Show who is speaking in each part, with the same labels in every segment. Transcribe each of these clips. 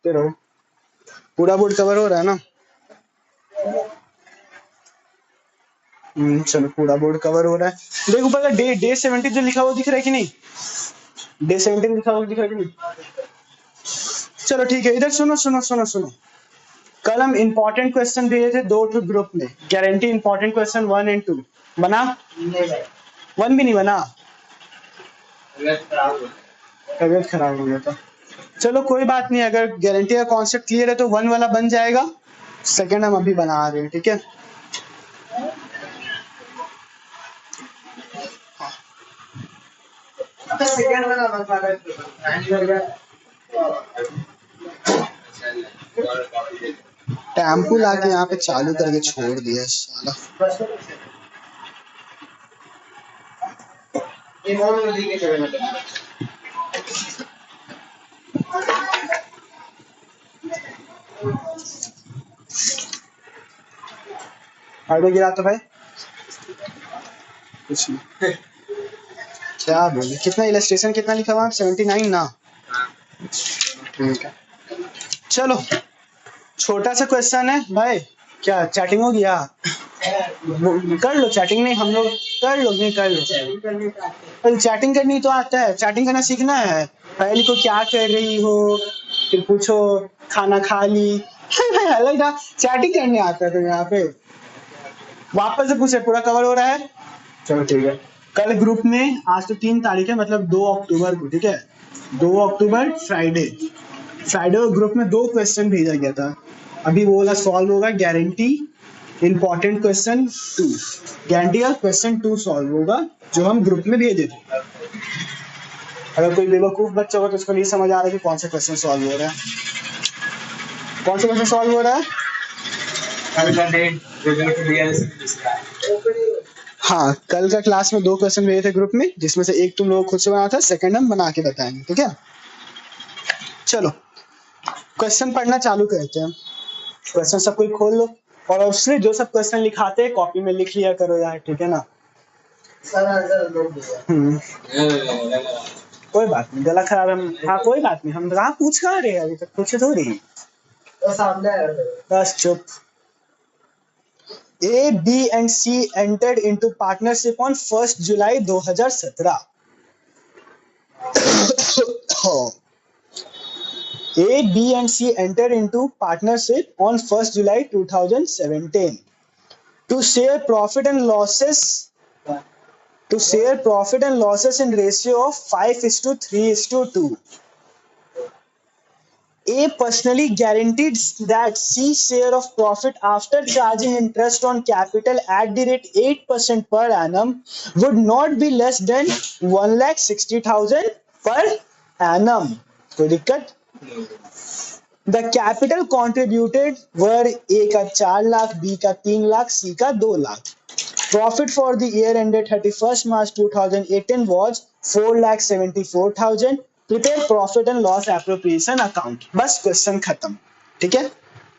Speaker 1: देखते रहो। पूरा बोर्ड कवर हो रहा है ना? चलो पूरा बोर्ड कवर हो रहा है। देख ऊपर का डे 17 जो लिखा हुआ दिख रहा है कि नहीं? डे 17 लिखा हुआ दिख रहा है कि नहीं? चलो ठीक है, इधर सुनो सुनो सुनो सुनो। कल हम इंपॉर्टेंट क्वेश्चन दिए थे 2 ग्रुप में, गारंटी इंपॉर्टेंट क्वेश्चन 1 और 2 बना? 1 भी नहीं बना, तबियत खराब हो गया था। चलो कोई बात नहीं, अगर गारंटी का कॉन्सेप्ट क्लियर है तो 1 वाला बन जाएगा, सेकंड हम अभी बना रहे हैं, ठीक है? टेम्पू लाके यहाँ पे चालू करके छोड़ दिया साला। हार्डवेयर गिरा तो भाई कुछ नहीं। क्या बोले, कितना इलस्ट्रेशन कितना लिखा हुआ? 79 ना? ठीक है चलो, छोटा सा क्वेश्चन है भाई। क्या चैटिंग हो गया? कर लो चैटिंग, नहीं हम लोग कर लो, नहीं कर लो। चैटिंग करनी तो आता है, चैटिंग करना सीखना है। पहले को क्या कर रही हो, फिर पूछो खाना खा ली। अलग ना, चैटिंग करने आता है तो यहाँ पे वापस से पूछे पूरा कवर हो रहा है। चलो ठीक है, कल ग्रुप में, आज तो 3 तारीख है मतलब 2 अक्टूबर को, ठीक है 2 अक्टूबर फ्राइडे ग्रुप में 2 क्वेश्चन भेजा गया था। अभी वो वाला सॉल्व होगा, गारंटी इंपॉर्टेंट क्वेश्चन 2, गारंटी का क्वेश्चन 2 सॉल्व होगा जो हम ग्रुप में भेजे थे। अगर कोई बेवकूफ बच्चा हो तो उसको नहीं समझ आ रहा है कि कौन सा क्वेश्चन सॉल्व हो रहा है, कौन सा क्वेश्चन सॉल्व हो रहा है। हाँ, कल का क्लास में 2 क्वेश्चन भेजे थे ग्रुप में, जिसमें से एक तुम लोग खुद से बना था, सेकंड हम बना के बताएंगे, ठीक है? चलो क्वेश्चन पढ़ना चालू करते हैं। क्वेश्चन सब कोई खोल लो, और ऑब्वियसली जो सब क्वेश्चन लिखाते हैं कॉपी में लिख लिया करो यार, ठीक है ना? कोई बात नहीं, गला खराब है। हाँ कोई बात नहीं, हम कहाँ पूछ कहा रहे हैं, अभी तक पूछे थोड़ी। बस चुप। A, B and C entered into partnership on 1st July 2017. A, B and C entered into partnership on 1st July 2017 to share profit and losses in ratio of 5:3:2. A personally guaranteed that C share of profit after charging interest on capital at the rate 8% per annum would not be less than 1,60,000 per annum. कोई दिक्कत? The capital contributed were A का 4 lakh, B का 3 lakh, C का 2 lakh. Profit for the year ended 31st March 2018 was 4,74,000. Prepare profit and loss appropriation account. बस question खत्म, ठीक है?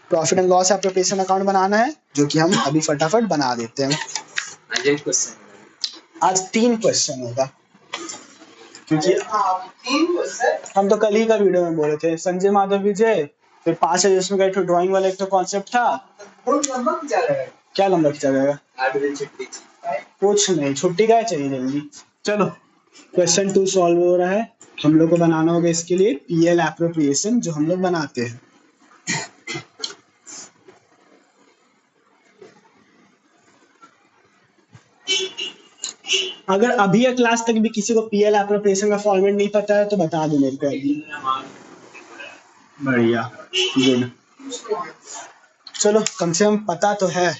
Speaker 1: Profit and loss appropriation account बनाना है, जो कि हम अभी फटाफट बना देते हैं। आज 3 क्वेश्चन होगा, क्योंकि हम तो कल ही का वीडियो में बोले थे, संजय माधव विजय, फिर 5 है जिसमें का ड्राइंग वाला एक तो कॉन्सेप्ट था। क्या लंबा खींचा जाएगा? कुछ नहीं, छुट्टी का चाहिए जल्दी। चलो क्वेश्चन 2 सॉल्व हो रहा है, हम लोग को बनाना होगा इसके लिए पीएल एप्रोप्रिएशन, जो हम लोग बनाते हैं। अगर अभी या क्लास तक भी किसी को पीएल एप्रोप्रिएशन का फॉर्मेट नहीं पता है तो बता दो मेरे को अभी। बढ़िया, गुड। चलो कम से कम पता तो है,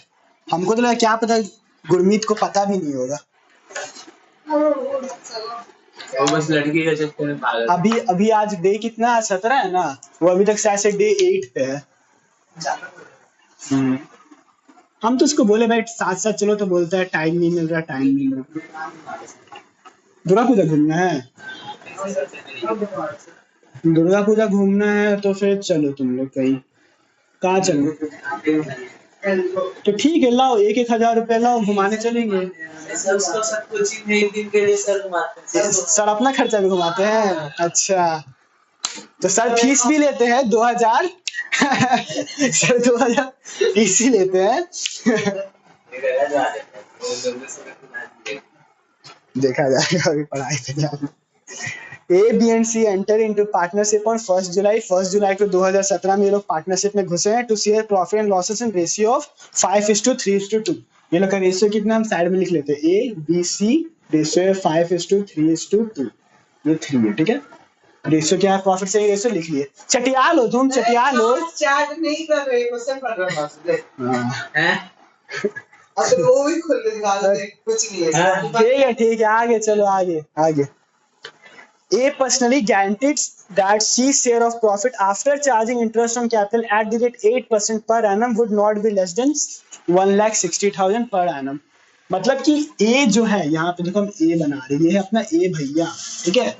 Speaker 1: हमको तो लगा क्या पता गुरमीत को पता भी नहीं होगा। बस लड़की का चक्कर में पागल। अभी आज डे कितना? 17 है ना? वो अभी तक शायद से डे 8 पे है। हम तो उसको बोले भाई साथ साथ चलो, तो बोलता है टाइम नहीं मिल रहा। दुर्गा पूजा घूमना है, दुर्गा पूजा घूमना है तो फिर चलो तुम लोग कहीं। कहाँ चलो? तो ठीक है, लाओ 1,000 रुपए लाओ, घुमाने चलेंगे। सर अपना खर्चा भी घुमाते हैं? अच्छा तो सर फीस भी लेते हैं 2000 सर 2000 फीस ही लेते हैं। देखा जाएगा अभी पढ़ाई पे ध्यान। A, B and C enter into partnership on 1st July। 1st जुलाई को 2017 में ये लोग पार्टनरशिप में घुसे हैं to share profit and losses in ratio of 5:3:2। ये लोग का रेशियो कितना हम साइड में लिख लेते हैं, A, B, C रेशियो 5:3:2। ये 3 है, ठीक है। रेशियो क्या है, प्रॉफिट से रेशियो लिख लिए। चटिया लो तुम, चटिया लो। चैट नहीं कर रहे, क्वेश्चन पढ़ रहा हूं। हैं अब तो वो भी खुल के दिखा दे, कुछ नहीं है। ठीक है आगे चलो, आगे। A personally guarantees that C's share of profit after charging interest on capital at the rate 8% per annum would not be less than 1,60,000 per annum। मतलब कि A जो है, यहाँ पे देखो हम A बना रहे हैं, ये है अपना A भैया, ठीक है।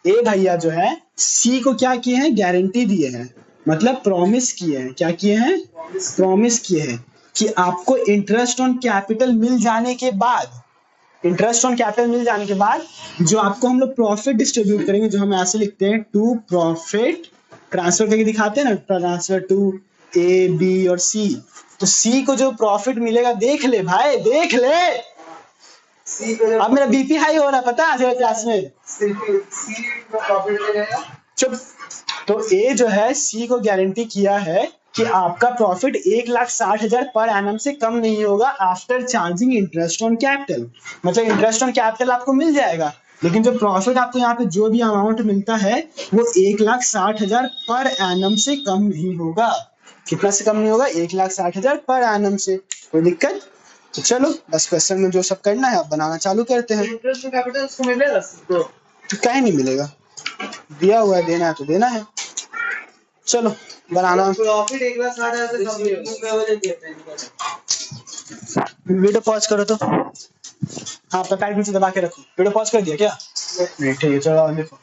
Speaker 1: A भैया जो है C को क्या किए हैं, गारंटी दिए हैं, मतलब प्रॉमिस किए हैं। क्या किए हैं, प्रॉमिस किए हैं कि आपको इंटरेस्ट ऑन कैपिटल मिल जाने के बाद, इंटरेस्ट ऑन कैपिटल मिल जाने के बाद जो आपको हम लोग प्रॉफिट डिस्ट्रीब्यूट करेंगे, जो हम ऐसे लिखते हैं टू प्रॉफिट ट्रांसफर करके दिखाते हैं ना, ट्रांसफर टू A, B और C। तो C को जो प्रॉफिट मिलेगा, देख ले भाई देख ले, अब मेरा बीपी हाई हो रहा है पता है क्लास में। चुप। तो A जो है C को गारंटी किया है कि आपका प्रॉफिट 1,60,000 पर एनम से कम नहीं होगा after charging interest on capital. मतलब इंटरेस्ट ऑन कैपिटल आपको मिल जाएगा, लेकिन जो प्रॉफिट आपको यहाँ पे जो भी अमाउंट मिलता है वो 1,60,000 पर एनम से कम नहीं होगा। कितना से कम नहीं होगा, 1,60,000 पर एनम से। कोई दिक्कत? तो चलो बस क्वेश्चन में जो सब करना है आप बनाना चालू करते हैं। इंटरेस्ट ऑन कैपिटल उसको मिलेगा तो कहीं नहीं मिलेगा, दिया हुआ है, देना है तो देना है। चलो बनाना। प्रॉफिट 1,60,000 से कम नहीं होगा। वीडियो पॉज करो तो, हाँ पैकेट नीचे दबा के रखो। वीडियो पॉज कर दिया क्या? नहीं ठीक है चलो देखो।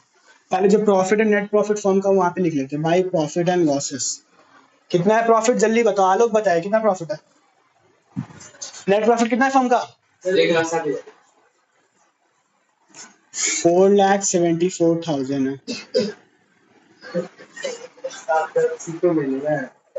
Speaker 1: पहले जो profit and net profit form का वहां पे लिख लेते हैं, बाई प्रॉफिट एंड लॉसेस। कितना है प्रॉफिट जल्दी बताओ, आलोक बताए कितना प्रॉफिट है। नेट प्रॉफिट कितना है फॉर्म का? 4,74,000 है।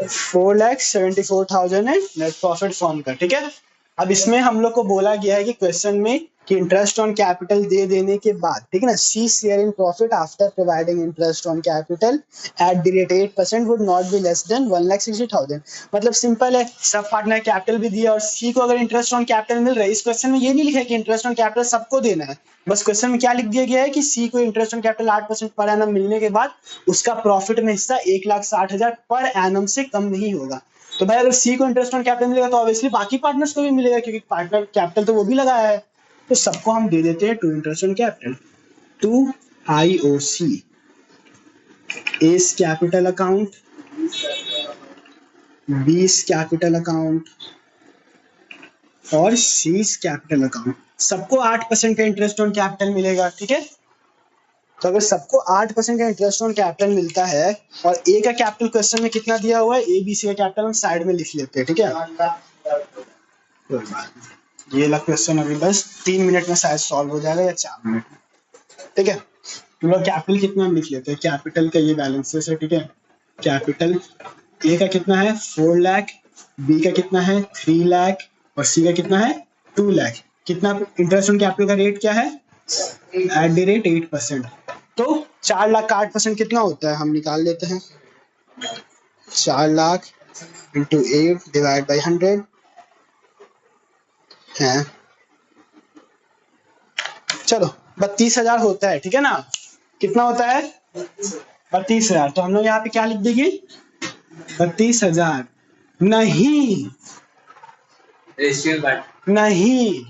Speaker 1: 4,74,000 है नेट प्रॉफिट फॉर्म का, ठीक है। अब इसमें हम लोग को बोला गया है कि क्वेश्चन में कि इंटरेस्ट ऑन कैपिटल दे देने के बाद, ठीक है ना, C share in profit after providing interest on capital at the rate 8% would not be less than 1,60,000। मतलब सिंपल है, सब पार्टनर कैपिटल भी दिया और सी को अगर इंटरेस्ट ऑन कैपिटल मिल रहा है। इस क्वेश्चन में ये नहीं लिखा है कि इंटरेस्ट ऑन कैपिटल सबको देना है, बस क्वेश्चन में क्या लिख दिया गया है कि सी को interest on capital 8% per annum मिलने के बाद उसका प्रॉफिट में हिस्सा 1,60,000 पर एनम से कम नहीं होगा। तो भाई अगर सी को इंटरेस्ट ऑन कैपिटल मिलेगा तो ऑब्वियसली बाकी पार्टनर्स को भी मिलेगा, क्योंकि पार्टनर कैपिटल तो वो भी लगाया है। तो सबको हम दे देते हैं to interest on capital, to IOC, A's capital account, B's capital account और सीस कैपिटल अकाउंट। सबको 8% का इंटरेस्ट ऑन कैपिटल मिलेगा, ठीक है। तो अगर सबको 8% का इंटरेस्ट ऑन कैपिटल मिलता है और ए का कैपिटल क्वेश्चन में कितना दिया हुआ है, ABC का कैपिटल हम साइड में लिख लेते हैं, ठीक है। ये वाला क्वेश्चन अभी बस 3 मिनट में शायद सॉल्व हो जाएगा या 4 मिनट में, ठीक है। तो लोग कैपिटल कितना लिख लेते हैं, कैपिटल का ये बैलेंसेस है, ठीक है। कैपिटल ए का कितना है 4 लाख, बी का कितना है 3 लाख और सी का कितना है 2 लाख। कितना इंटरेस्ट ऑन कैपिटल का रेट क्या है, एट द रेट 8%। तो 4 लाख का 8% कितना होता है, हम निकाल लेते हैं। 4 लाख इंटू 8 डिवाइड बाई 100 है, चलो 32,000 होता है, ठीक है ना। कितना होता है 32,000। तो हम लोग यहाँ पे क्या लिख देंगे 32,000। नहीं नहीं,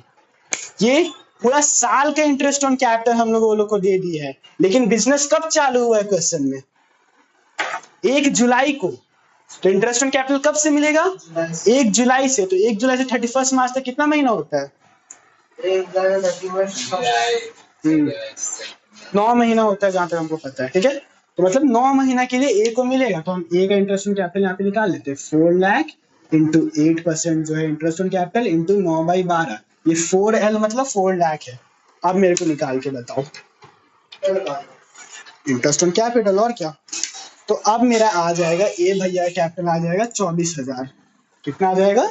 Speaker 1: ये पूरा साल का इंटरेस्ट ऑन कैपिटल हम लोग को दे दी है, लेकिन बिजनेस कब चालू हुआ है क्वेश्चन में 1 जुलाई को। तो इंटरेस्ट ऑन कैपिटल कब से मिलेगा 1 जुलाई से। तो 1 जुलाई से 31 मार्च तक कितना महीना होता है 9 महीना होता है जहां तक हमको पता है, ठीक है। तो मतलब 9 महीना के लिए ए को मिलेगा, तो हम ए का इंटरेस्ट ऑन कैपिटल यहाँ पे निकाल लेते हैं। 4 लाख इंटू 8% जो है इंटरेस्ट ऑन कैपिटल इंटू 9/12, ये 4L मतलब 4 लाख है। अब मेरे को निकाल के बताओ इंटरेस्ट ऑन कैपिटल, और क्या। तो अब मेरा आ जाएगा ए भैया कैपिटल आ जाएगा 24,000। कितना आ जाएगा?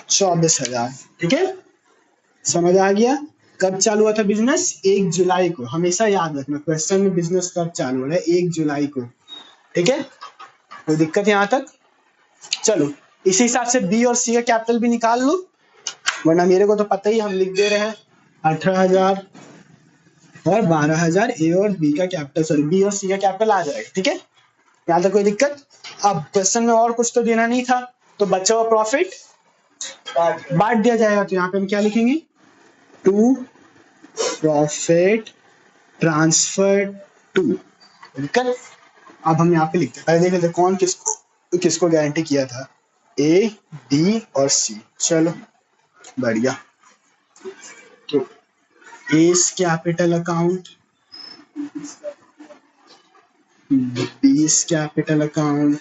Speaker 1: 24,000। ठीक है, समझ आ गया। कब चालू हुआ था बिजनेस? 1 जुलाई को। हमेशा याद रखना क्वेश्चन में बिजनेस कब चालू हो रहा है, 1 जुलाई को। ठीक है, कोई दिक्कत यहाँ तक? चलो इसी हिसाब से बी और सी का कैपिटल भी निकाल लो, वरना मेरे को तो पता ही, हम लिख दे रहे हैं 18,000 और 12,000 ए और बी का कैपिटल, सॉरी बी और सी का कैपिटल आ जाएगा। ठीक है, यहाँ तक कोई दिक्कत? अब क्वेश्चन में और कुछ तो देना नहीं था, तो बचा हुआ प्रॉफिट बांट दिया जाएगा। तो यहाँ पे हम क्या लिखेंगे? To profit transfer to. दिक्कत? अब हम यहाँ पे लिखते हैं, पहले देख लेते कौन किसको किसको गारंटी किया था, ए बी और सी। चलो बढ़िया। तो S capital account, B's capital account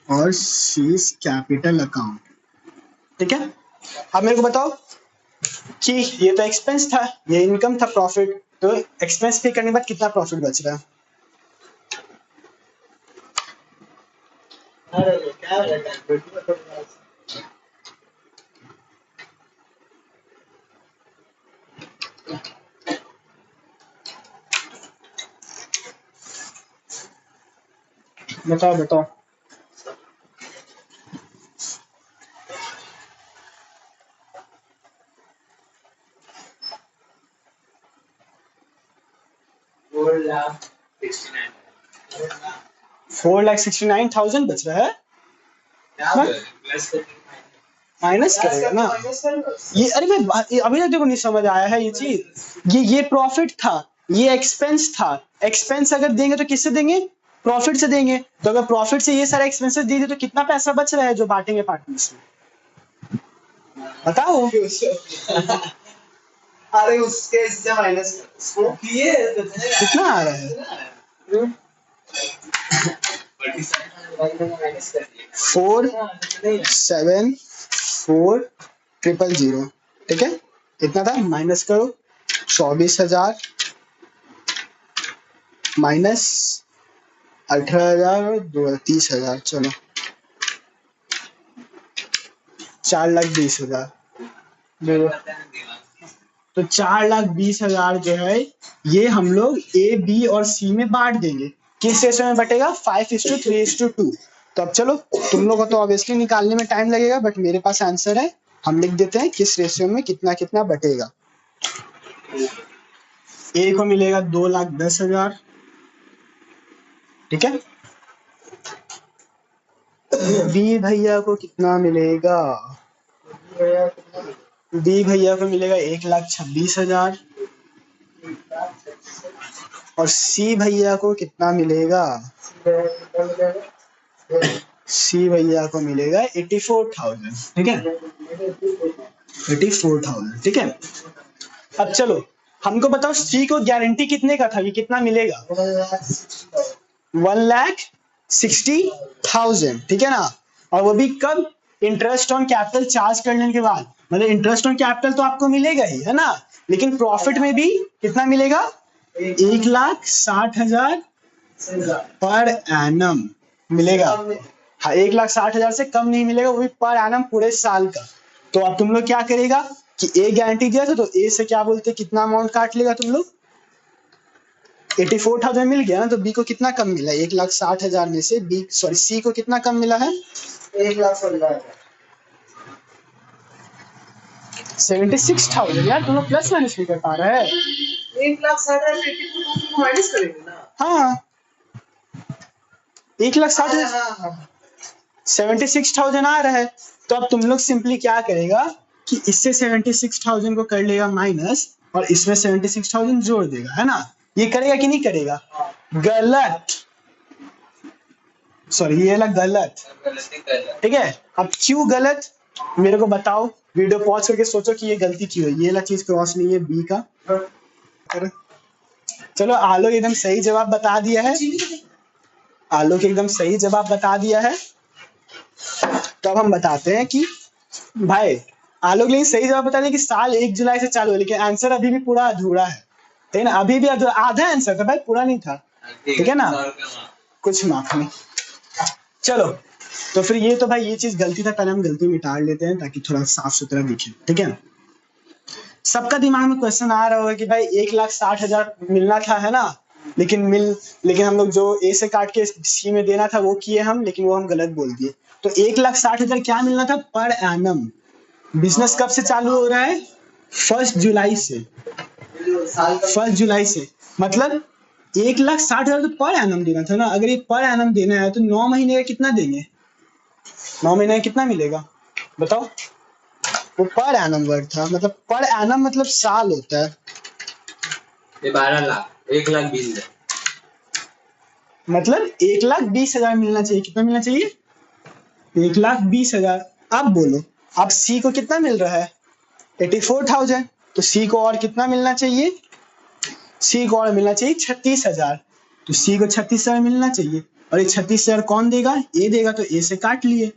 Speaker 1: और सीस कैपिटल अकाउंट। ठीक है, अब मेरे को बताओ कि ये तो एक्सपेंस था, ये इनकम था प्रॉफिट, तो एक्सपेंस पे करने के बाद कितना प्रॉफिट बच रहा है? बताओ बताओ। $4,69,000 बच रहा है। माइनस करेगा ना ये। अरे मैं अभी तक देखो नहीं समझ आया है ये चीज। ये प्रॉफिट था, ये एक्सपेंस था। एक्सपेंस अगर देंगे तो किससे देंगे? प्रॉफिट से देंगे। तो अगर प्रॉफिट से ये सारे एक्सपेंसेस दे दे तो कितना पैसा बच रहा है जो बांटेंगे पार्टनर्स में? बताओ। अरे उसके इससे माइनस कितना आ रहा है? 4,7,4,000। ठीक है, कितना था? माइनस करो 24,000 माइनस 18,000 और 30,000। चलो 4,20,000। तो 4,20,000 जो है ये हम लोग ए बी और सी में बांट देंगे। किस रेशियो में बटेगा? 5:3:2। तो अब चलो, तुम लोग को तो ऑब्वियसली निकालने में टाइम लगेगा, बट मेरे पास आंसर है। हम लिख देते हैं किस रेशियो में कितना कितना बटेगा। ए को मिलेगा 2,10,000। ठीक है, बी भैया को कितना मिलेगा? बी भैया को मिलेगा 1,26,000। और सी भैया को कितना मिलेगा? सी भैया को मिलेगा 84,000। ठीक है, 84,000। ठीक है, अब चलो हमको बताओ सी को गारंटी कितने का था, ये कितना मिलेगा? 1,60,000। ठीक है ना, और वो भी कब? इंटरेस्ट ऑन कैपिटल चार्ज करने के बाद। मतलब इंटरेस्ट ऑन कैपिटल तो आपको मिलेगा ही, है ना, लेकिन प्रॉफिट में भी कितना मिलेगा? 1,60,000 पर एनम मिलेगा। हाँ, 1,60,000 से कम नहीं मिलेगा, वो भी पर एनम पूरे साल का। तो अब तुम लोग क्या करेगा कि ए गारंटी दिया था, तो ए से क्या बोलते, कितना अमाउंट काट लेगा तुम लोग? 84,000 मिल गया ना, तो बी को कितना कम मिला? 1,60,000 में से बी सॉरी सी को कितना कम मिला है? 76,000। यार तुम लोग प्लस माइनस नहीं कर पा रहे हैं। 1,60,000 माइनस करेंगे ना? हाँ, 1,60,000 76,000 आ रहा है। तो अब तुम लोग सिंपली क्या करेगा कि इससे 76,000 को कर लेगा माइनस, और इसमें 76,000 जोड़ देगा, है ना। ये करेगा कि नहीं करेगा? गलत, सॉरी ये लग गलत। ठीक है, अब क्यों गलत मेरे को बताओ, वीडियो पॉज करके सोचो कि ये गलती क्यों है। ये वाला चीज क्रॉस नहीं है बी का। चलो आलोक एकदम सही जवाब बता दिया है, आलोक एकदम सही जवाब बता दिया है। तो अब हम बताते हैं कि भाई आलोक ने सही जवाब बता दिया कि साल 1 जुलाई से चालू है, लेकिन आंसर अभी भी पूरा अधूरा है। लेकिन अभी भी जो आधा आंसर था भाई, पूरा नहीं था, ठीक है ना, कुछ माफ नहीं। चलो तो फिर ये तो भाई ये चीज गलती था, पहले हम गलती मिटा लेते हैं ताकि थोड़ा साफ सुथरा दिखे, ठीक है। सबका दिमाग में क्वेश्चन आ रहा होगा कि भाई 1,60,000 मिलना था, है ना, लेकिन हम लोग जो ए से काट के सी में देना था वो किए हम, लेकिन वो हम गलत बोल दिए। तो 1,60,000 क्या मिलना था पर एनम। बिजनेस कब से चालू हो रहा है? 1 जुलाई से। 1 जुलाई से मतलब 1,60,000 तो पर एनम देना था ना। अगर ये पर एनम देना है तो 9 महीने का कितना देंगे? 9 महीने का कितना मिलेगा बताओ? वो पर एनम वर्ड था, मतलब पर एनम मतलब साल होता है।
Speaker 2: ये 12 लाख, 1,20,000
Speaker 1: मतलब 1,20,000 मिलना चाहिए। कितना मिलना चाहिए? 1,20,000। अब बोलो, अब सी को कितना मिल रहा है? 84,000। तो सी को और कितना मिलना चाहिए? सी को और मिलना चाहिए 36,000। तो सी को 36,000 मिलना चाहिए। और ये 36,000 कौन देगा? ए देगा। तो ए से काट लिए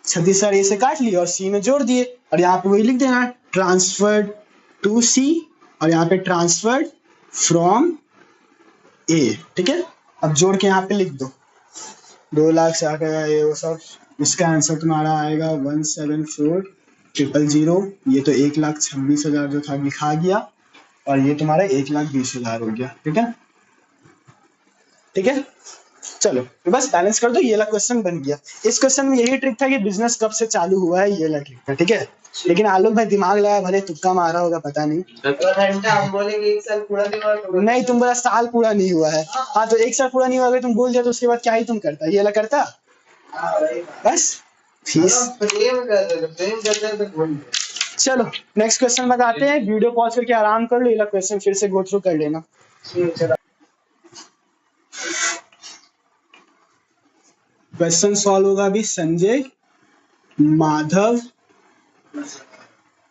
Speaker 1: 36,000, ए से काट लिए और सी में जोड़ दिए। और यहाँ पे वही लिख देना, ट्रांसफर्ड टू सी, और यहाँ पे ट्रांसफर्ड फ्रॉम ए, ठीक है। अब जोड़ के यहाँ पे लिख दो 2 लाख से आकर ये वो सब। इसका आंसर तुम्हारा आएगा 174,000। ये तो 1,26,000 जो था लिखा गया, और ये तुम्हारा 1,20,000 हो गया, ठीक है, ठीक है। चलो तो बस बैलेंस कर दो, ये वाला क्वेश्चन बन गया। इस क्वेश्चन में यही ट्रिक था कि बिजनेस कब से चालू हुआ है, ये वाला ट्रिक था, ठीक है। लेकिन आलोक भाई दिमाग लगा, भले तुक्का मारा होगा पता नहीं।
Speaker 2: हम बोलेंगे 1 साल पूरा नहीं हुआ,
Speaker 1: नहीं, तुम बोला साल पूरा नहीं हुआ है। हाँ तो 1 साल पूरा नहीं हुआ, अगर तुम बोल दिया तो उसके बाद क्या ही तुम करता, ये वाला करता बस फीस।
Speaker 2: प्रेम करते तो बोल दे।
Speaker 1: चलो नेक्स्ट क्वेश्चन बताते हैं। वीडियो पॉज करके आराम कर लो, ये क्वेश्चन फिर से गो थ्रू कर लेना। क्वेश्चन सॉल्व होगा अभी संजय, माधव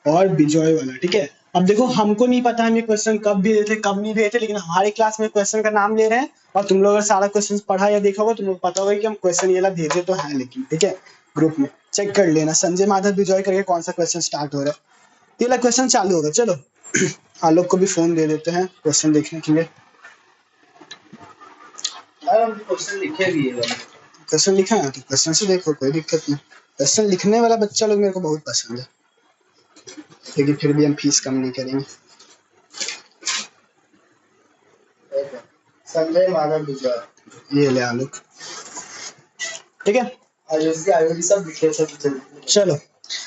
Speaker 1: और विजय वाला, ठीक है। अब देखो हमको नहीं पता हम ये क्वेश्चन कब भेजे थे कब नहीं भेजे थे, लेकिन हमारी क्लास में क्वेश्चन का नाम ले रहे हैं। और तुम लोग अगर सारा क्वेश्चन पढ़ा या देखा होगा, तुम लोग पता होगा कि हम क्वेश्चन ये वाला भेजे तो है, लेकिन ठीक है ग्रुप में चेक कर लेना संजय माधव विजय करके कौन सा क्वेश्चन स्टार्ट हो रहा है। ये वाला क्वेश्चन चालू होगा। चलो आलोक को भी फोन दे देते हैं क्वेश्चन देखने के लिए।
Speaker 2: क्वेश्चन लिखे भी है,
Speaker 1: क्वेश्चन लिखा है तो क्वेश्चन से देखो, कोई दिक्कत नहीं। क्वेश्चन लिखने वाला बच्चा लोग मेरे को बहुत पसंद है, लेकिन फिर भी हम फीस कम नहीं करेंगे।
Speaker 2: संजय माधव विजय,
Speaker 1: ये ले आलोक, ठीक है।
Speaker 2: आगे भी सब लिखे सब।
Speaker 1: चलो,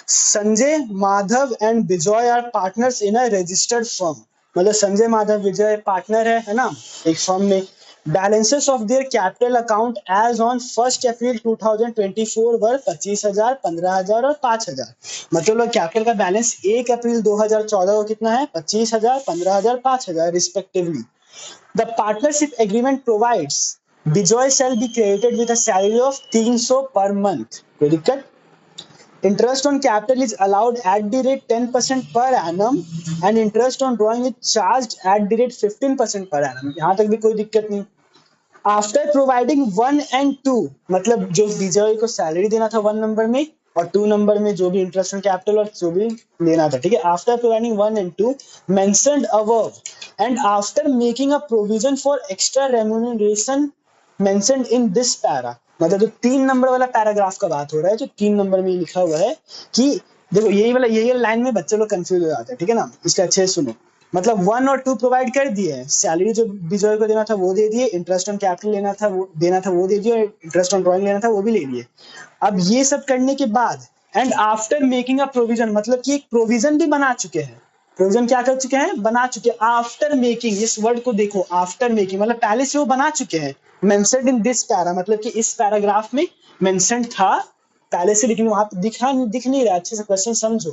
Speaker 1: Sanjay Madhav and Vijay are partners in a registered firm. मतलब संजय माधव विजय पार्टनर है ना एक फर्म में। Balances of their capital account as on 1 April 2024 were 25,000, 15,000 और 5,000। मतलब कैपिटल का बैलेंस 1 अप्रैल 2014 को कितना है? 25,000, 15,000, 5,000 respectively. The partnership agreement provides Bijoy shall be credited with a salary of 300 per month. कोई दिक्कत? Interest on capital is allowed at the rate 10% per annum and interest on drawing is charged at the rate 15% per annum. यहाँ तक भी कोई दिक्कत नहीं। After providing 1 and 2, मतलब जो विजय को सैलरी देना था 1 नंबर में और 2 नंबर में जो भी इंटरेस्ट ऑन कैपिटल और जो भी लेना था, ठीक है। After providing 1 and 2 mentioned above and after making a provision for extra remuneration mentioned in this para, मतलब जो 3 नंबर वाला पैराग्राफ का बात हो रहा है, जो 3 नंबर में लिखा हुआ है कि देखो यही लाइन में बच्चे लोग कंफ्यूज हो जाते हैं, ठीक है ना। इसलिए अच्छे से सुनो। मतलब 1 और 2 प्रोवाइड कर दिए हैं, सैलरी जो विजय को देना था वो दे दिए, इंटरेस्ट ऑन कैपिटल लेना था वो देना था वो दे दिए, इंटरेस्ट ऑन ड्रॉइंग लेना था वो भी ले लिए। अब ये सब करने के बाद and after making a provision, मतलब कि एक प्रोविजन भी बना चुके हैं। प्रोविजन क्या कर चुके हैं? बना चुके हैं। आफ्टर मेकिंग, इस वर्ड को देखो, आफ्टर मेकिंग मतलब पहले से वो बना चुके हैं। मेंशन्ड इन दिस पैरा, मतलब कि इस पैराग्राफ में मेंशन था पहले से, लेकिन वहां पे दिख नहीं रहा। अच्छे से क्वेश्चन समझो,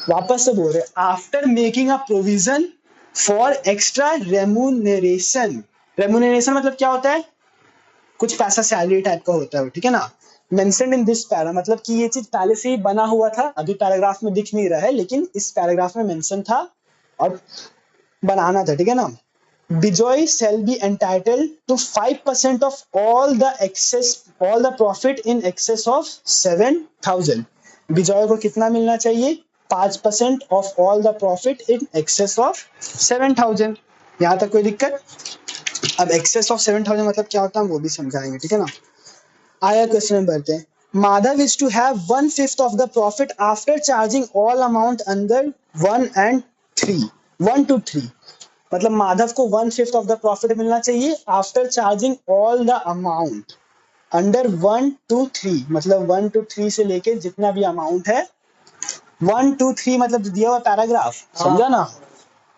Speaker 1: वापस से बोल रहे after making a provision for extra remuneration. Remuneration मतलब क्या होता है? कुछ पैसा सैलरी टाइप का होता है, ठीक है ना। मेंशन्ड इन दिस पैरा मतलब कि ये चीज पहले से ही बना हुआ था, अभी पैराग्राफ में दिख नहीं रहा है, लेकिन इस पैराग्राफ में मेंशन था और बनाना था, ठीक है ना। Bijoy shall be entitled to 5% of all the profit in excess of 7,000. Bijoy को कितना मिलना चाहिए? 5% of all the profit in excess of 7,000. यहाँ तक कोई दिक्कत? अब एक्सेस ऑफ 7,000 मतलब क्या होता है वो भी समझाएंगे, ठीक है ना। आया क्वेश्चन में बढ़ते हैं। Madhav is to have 1/5 of the profit after charging all amount under 1 and 3, 1 to 3। मतलब माधव को 1/5 ऑफ द प्रॉफिट मिलना चाहिए after charging all the amount under 1 to 3, मतलब 1 to 3 से लेके जितना भी अमाउंट है, 1 to 3 मतलब दिया हुआ पैराग्राफ, समझा ना,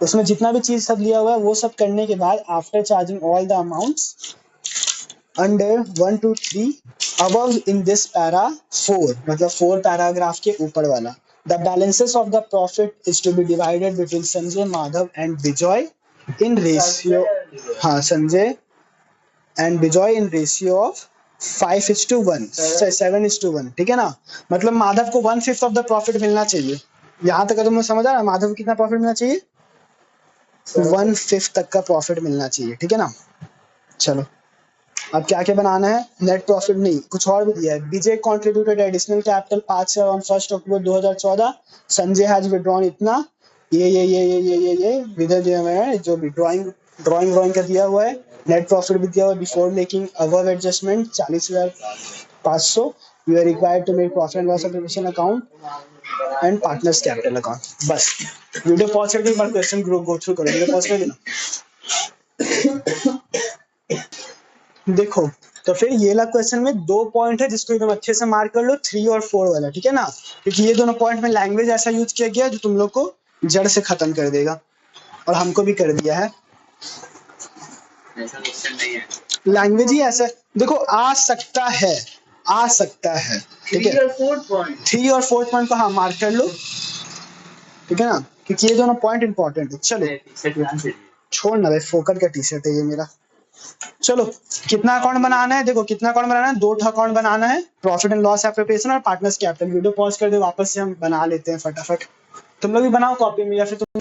Speaker 1: उसमें जितना भी चीज सब लिया हुआ है वो सब करने के बाद after charging all the amounts under 1 to 3 above in this para 4, मतलब 4 पैराग्राफ के ऊपर वाला। The balances of the profit is to be divided between Sanjay, Madhav and Bijoy in ratio, हाँ Sanjay and Bijoy in ratio of 5:1, 7:1, ठीक है ना। मतलब माधव को 1/5 ऑफ द प्रॉफिट मिलना चाहिए। यहाँ तक तुमने समझा ना, माधव को कितना प्रॉफिट मिलना चाहिए? 1/5 तक का प्रॉफिट मिलना चाहिए, ठीक है ना। चलो अब क्या क्या बनाना है, नेट प्रॉफिट नहीं कुछ और भी दिया है। Vijay contributed additional capital 5 share on 1 October 2014, Sanjay has withdrawn इतना, ये विजय जो भी ड्राइंग का दिया हुआ है। नेट प्रॉफिट भी दिया हुआ है before making above adjustment 40,500। You are required to make profit and loss preparation account and partners capital account. बस वीडियो पॉज करके एक बार क्वेश्चन गो थ्रू करो, वीडियो पॉज कर देना। देखो तो फिर ये वाला क्वेश्चन में 2 पॉइंट है जिसको एकदम अच्छे से मार्क कर लो, 3 और 4 वाला, ठीक है ना। क्योंकि ये दोनों पॉइंट में लैंग्वेज ऐसा यूज किया गया जो तुम लोग को जड़ से खत्म कर देगा, और हमको भी कर दिया है।
Speaker 2: ऐसा क्वेश्चन नहीं है,
Speaker 1: लैंग्वेज ही ऐसा, देखो आ सकता है, ठीक है। 3 और 4 पॉइंट को हाँ मार्क कर लो, ठीक है ना, क्योंकि ये दोनों पॉइंट इंपॉर्टेंट है। चलो छोड़ ना भाई, फोकट का टी शर्ट है ये मेरा। चलो कितना अकाउंट बनाना है, देखो कितना अकाउंट बनाना है, 2 अकाउंट बनाना है, प्रॉफिट एंड लॉस एप्रोप्रिएशन और पार्टनर्स कैपिटल। वीडियो पॉज कर दे, वापस से हम बना लेते हैं फटाफट। तुम लोग भी बनाओ कॉपी में या फिर तुम,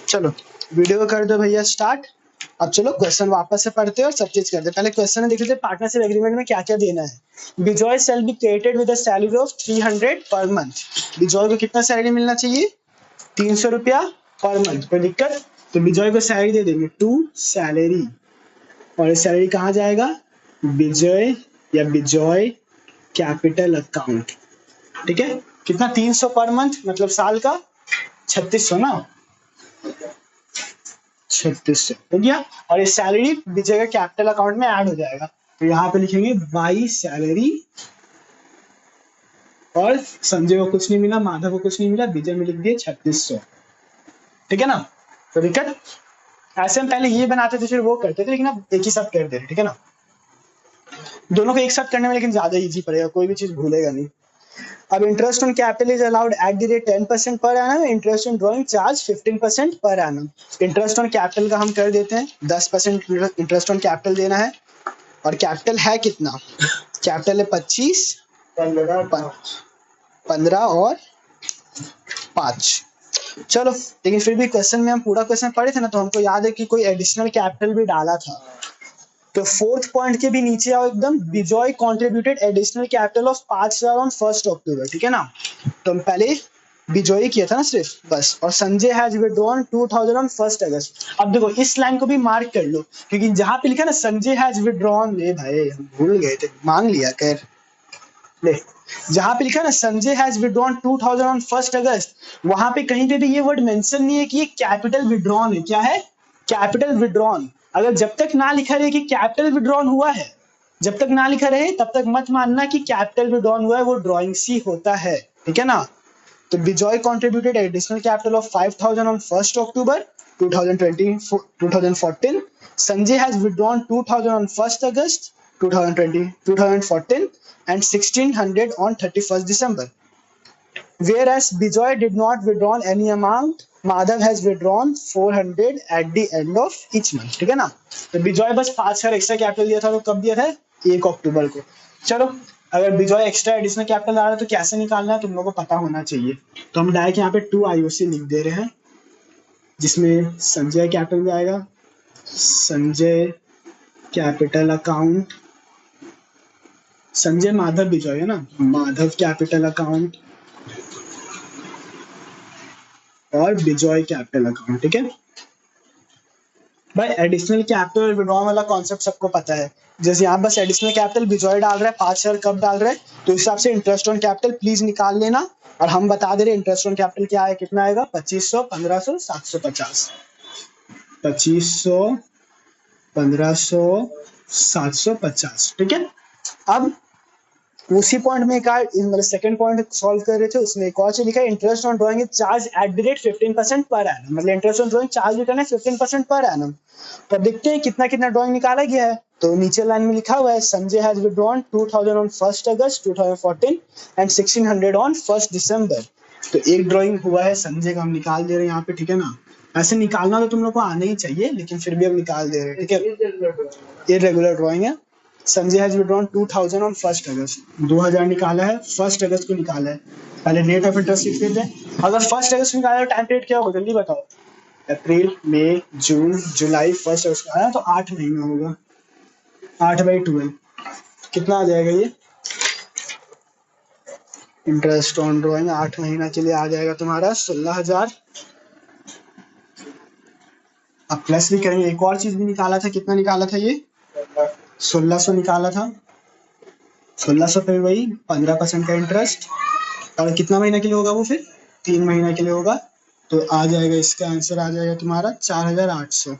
Speaker 1: चलो वीडियो कर दो भैया स्टार्ट। अब चलो क्वेश्चन वापस से पढ़ते हैं और सब चीज करते हैं। पहले क्वेश्चन देख लेते हैं, पार्टनरशिप एग्रीमेंट में क्या क्या देना है। Bijoy shall be created with a salary of 300 per month. Bijoy को कितना सैलरी मिलना चाहिए? 300 रुपया पर मंथ। कोई दिक्कत? तो बिजॉय को सैलरी दे देंगे टू सैलरी, और सैलरी कहाँ जाएगा? विजय या बिजॉय कैपिटल अकाउंट, ठीक है। कितना? 300 पर मंथ, मतलब साल का 3600 ना, 3600 हो गया। और ये सैलरी विजय का कैपिटल अकाउंट में ऐड हो जाएगा, तो यहाँ पे लिखेंगे बाई सैलरी। और संजय को कुछ नहीं मिला, माधव को कुछ नहीं मिला, विजय में लिख दिए 3600, ठीक है ना। तो दिक्कत ऐसे हम पहले ये बनाते थे फिर वो करते थे, लेकिन अब एक ही साथ कर दे रहे, ठीक है ना। दोनों को एक साथ करने में लेकिन ज्यादा इजी पड़ेगा, कोई भी चीज भूलेगा नहीं। अब interest on capital is allowed at the rate 10% per annum, interest on drawing charge 15% per annum. Interest on capital का हम कर देते हैं 10% इंटरेस्ट ऑन कैपिटल देना है। और कैपिटल है कितना? कैपिटल है 25, 15 और 5। चलो लेकिन फिर भी क्वेश्चन में हम पूरा क्वेश्चन पढ़े थे ना, तो हमको याद है कि कोई एडिशनल कैपिटल भी डाला था। तो 4th पॉइंट के भी नीचे आओ एकदम, Bijoy contributed additional capital of 5,000 on 1 अक्टूबर, ठीक है ना। तो हम पहले बिजॉय किया था ना सिर्फ, बस। और संजय हैज विड्रॉन 2,000 ऑन 1 अगस्त। अब देखो इस लाइन को भी मार्क कर लो, क्योंकि जहां पे लिखा ना संजय हैज विड्रॉन, ले भाई हम भूल गए थे, मान लिया कर ले। जहां पे लिखा ना संजय हैज विड्रॉन 2,000 ऑन 1 अगस्त, वहां पे कहीं पे भी ये वर्ड मेंशन नहीं है कि ये कैपिटल विड्रॉन है। क्या है? Capital withdrawn. अगर जब तक ना लिखा रहे कि कैपिटल विड्रॉन हुआ है, जब तक ना लिखा रहे तब तक मत मानना कि कैपिटल विड्रॉन हुआ है, वो ड्राइंग सी होता है, ठीक है ना। तो Bijoy contributed additional capital of 5,000 on 1 October 2014। Sanjay has withdrawn 2,000 on 1 August 2014 and 1,600 on 31st December. Whereas Bijoy did not withdraw any amount, Madhav has withdrawn 400 at the end of each month, ठीक है ना। तो बिजॉय बस 5,000 एक्स्ट्रा कैपिटल दिया था, तो कब दिया था? 1 अक्टूबर को। चलो अगर बिजॉय एक्स्ट्रा एडिशनल कैपिटल आ रहा है तो कैसे निकालना है तुम लोगों को पता होना चाहिए। तो हम डायरेक्ट यहाँ पे 2 IOC लिख दे रहे हैं, जिसमें संजय कैपिटल आएगा, संजय कैपिटल अकाउंट, संजय माधव बिजॉय है ना, माधव कैपिटल अकाउंट और बिजॉय कैपिटल अकाउंट, ठीक है। भाई एडिशनल कैपिटल विड्रॉ वाला कॉन्सेप्ट सबको पता है। जैसे यहाँ बस एडिशनल कैपिटल विजॉय डाल रहा है 5 शेयर कब डाल रहे हैं, तो इस हिसाब से इंटरेस्ट ऑन कैपिटल प्लीज निकाल लेना। और हम बता दे रहे इंटरेस्ट ऑन कैपिटल क्या है, कितना आएगा 2500, 1500, 750। 2500, 1500, 750। ठीक है। अब उसी पॉइंट में एक मतलब सेकंड पॉइंट सॉल्व कर रहे थे, उसमें एक और चीज लिखा है, interest on drawing is charge at the rate 15% per annum. मतलब इंटरेस्ट ऑन ड्रॉइंग चार्ज भी करना है 15% पर एनम। तो देखते हैं कितना कितना ड्रॉइंग निकाला गया है। तो नीचे लाइन में लिखा हुआ है Sanjay has withdrawn 2000 on 1 August 2014 and 1600 on 1 दिसंबर। तो एक ड्रॉइंग हुआ है संजय का, हम निकाल दे रहे हैं यहाँ पे। ठीक है ना, ऐसे निकालना तो तुम लोग को आना ही चाहिए, लेकिन फिर भी हम निकाल दे रहे हैं। ठीक है, इरेगुलर ड्रॉइंग है। संजय हैज विड्रॉन 2000 ऑन 1 अगस्त, 2000 निकाला है, 1 अगस्त को निकाला है। पहले रेट ऑफ इंटरेस्ट लिख देते हैं। अगर 1 अगस्त निकाला है टाइम पीरियड क्या होगा जल्दी बताओ। अप्रैल, मई, जून, जुलाई, 1 अगस्त आया तो 8 महीना होगा। 8/12 कितना आ जाएगा ये इंटरेस्ट ऑन ड्रॉइंग 8 महीना के लिए आ जाएगा तुम्हारा 16,000। अब प्लस भी करेंगे, एक और चीज भी निकाला था, कितना निकाला था ये 1600 निकाला था। 1600 पे वही 15% का इंटरेस्ट, और कितना महीना के लिए होगा वो, फिर 3 महीना के लिए होगा। तो आ जाएगा, इसका आंसर आ जाएगा तुम्हारा 4800।